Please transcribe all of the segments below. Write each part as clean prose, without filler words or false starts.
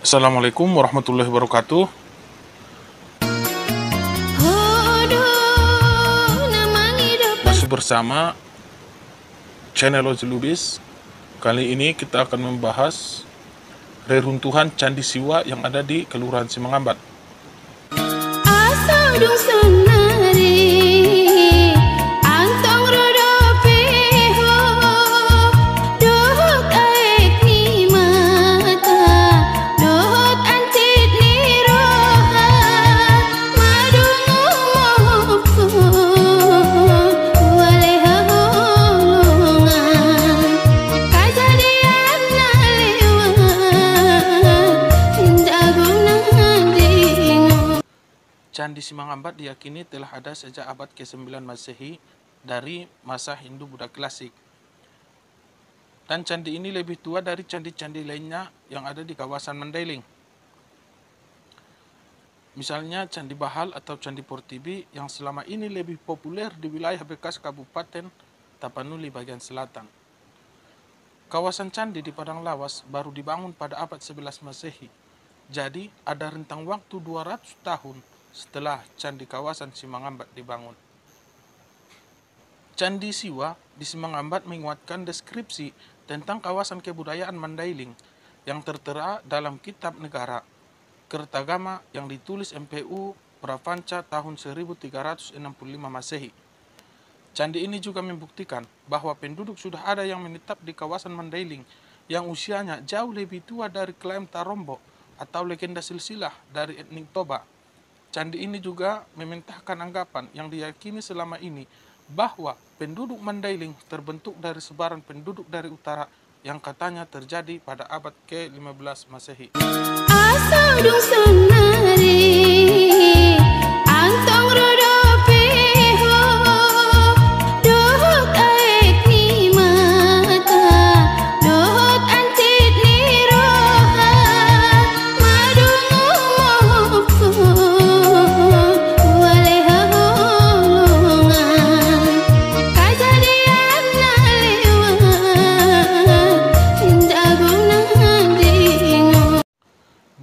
Assalamualaikum warahmatullahi wabarakatuh. Masih bersama channel Ozi Lubis. Kali ini kita akan membahas reruntuhan Candi Siwa yang ada di Kelurahan Simangambat. Candi Simangambat diyakini telah ada sejak abad ke-9 Masehi dari masa Hindu Buddha klasik. Dan candi ini lebih tua dari candi-candi lainnya yang ada di kawasan Mandailing. Misalnya Candi Bahal atau Candi Portibi yang selama ini lebih populer di wilayah bekas Kabupaten Tapanuli bagian selatan. Kawasan candi di Padang Lawas baru dibangun pada abad 11 Masehi. Jadi ada rentang waktu 200 tahun setelah Candi kawasan Simangambat dibangun. Candi Siwa di Simangambat menguatkan deskripsi tentang kawasan kebudayaan Mandailing yang tertera dalam Kitab Negara Kertagama yang ditulis MPU Prapanca tahun 1365 Masehi. Candi ini juga membuktikan bahwa penduduk sudah ada yang menetap di kawasan Mandailing yang usianya jauh lebih tua dari klaim Tarombo atau legenda silsilah dari etnik Toba. Candi ini juga mementahkan anggapan yang diyakini selama ini bahwa penduduk Mandailing terbentuk dari sebaran penduduk dari utara yang katanya terjadi pada abad ke-15 Masehi.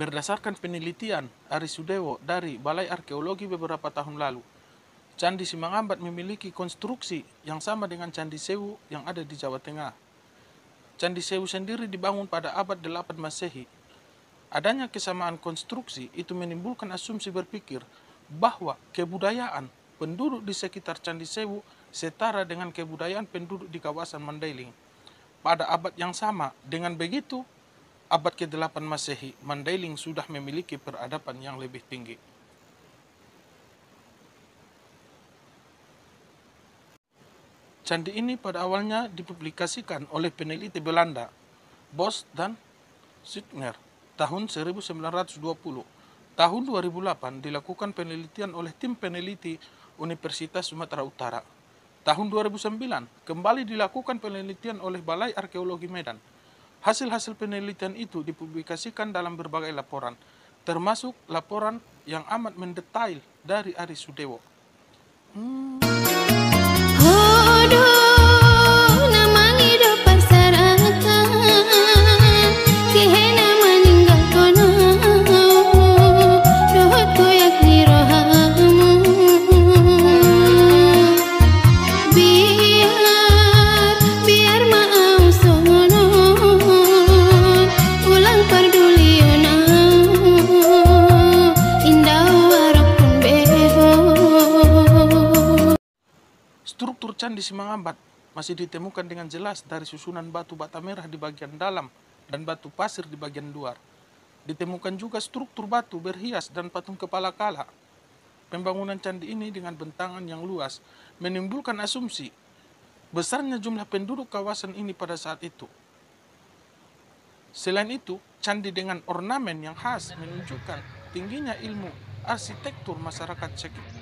Berdasarkan penelitian Ari Sudewo dari Balai Arkeologi beberapa tahun lalu, Candi Simangambat memiliki konstruksi yang sama dengan Candi Sewu yang ada di Jawa Tengah. Candi Sewu sendiri dibangun pada abad 8 Masehi. Adanya kesamaan konstruksi itu menimbulkan asumsi berpikir bahwa kebudayaan penduduk di sekitar Candi Sewu setara dengan kebudayaan penduduk di kawasan Mandailing pada abad yang sama. Dengan begitu, abad ke-8 Masehi, Mandailing sudah memiliki peradaban yang lebih tinggi. Candi ini pada awalnya dipublikasikan oleh peneliti Belanda, Bos dan Suttner, tahun 1920. Tahun 2008 dilakukan penelitian oleh tim peneliti Universitas Sumatera Utara. Tahun 2009 kembali dilakukan penelitian oleh Balai Arkeologi Medan. Hasil-hasil penelitian itu dipublikasikan dalam berbagai laporan, termasuk laporan yang amat mendetail dari Ari Sudewo. Struktur Candi Simangambat masih ditemukan dengan jelas dari susunan batu bata merah di bagian dalam dan batu pasir di bagian luar. Ditemukan juga struktur batu berhias dan patung kepala kala. Pembangunan candi ini dengan bentangan yang luas menimbulkan asumsi besarnya jumlah penduduk kawasan ini pada saat itu. Selain itu, candi dengan ornamen yang khas menunjukkan tingginya ilmu arsitektur masyarakat sekitar.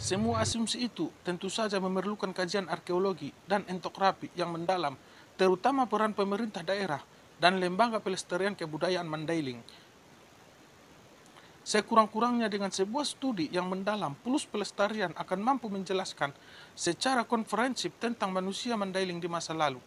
Semua asumsi itu tentu saja memerlukan kajian arkeologi dan etnografi yang mendalam, terutama peran pemerintah daerah dan lembaga pelestarian kebudayaan Mandailing. Sekurang-kurangnya dengan sebuah studi yang mendalam plus pelestarian akan mampu menjelaskan secara komprehensif tentang manusia Mandailing di masa lalu.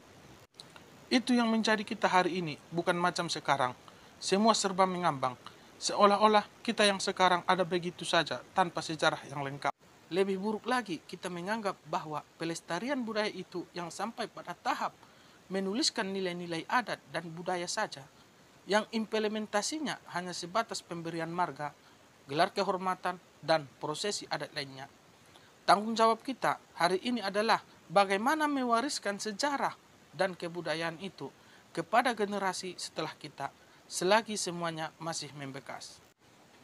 Itu yang menjadi kita hari ini, bukan macam sekarang. semua serba mengambang. Seolah-olah kita yang sekarang ada begitu saja tanpa sejarah yang lengkap. Lebih buruk lagi, kita menganggap bahwa pelestarian budaya itu yang sampai pada tahap menuliskan nilai-nilai adat dan budaya saja, yang implementasinya hanya sebatas pemberian marga, gelar kehormatan, dan prosesi adat lainnya. Tanggung jawab kita hari ini adalah bagaimana mewariskan sejarah dan kebudayaan itu kepada generasi setelah kita, selagi semuanya masih membekas.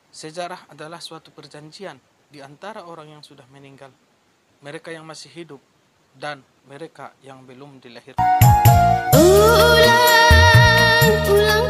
Sejarah adalah suatu perjanjian di antara orang yang sudah meninggal, mereka yang masih hidup, dan mereka yang belum dilahirkan. Ulang, ulang.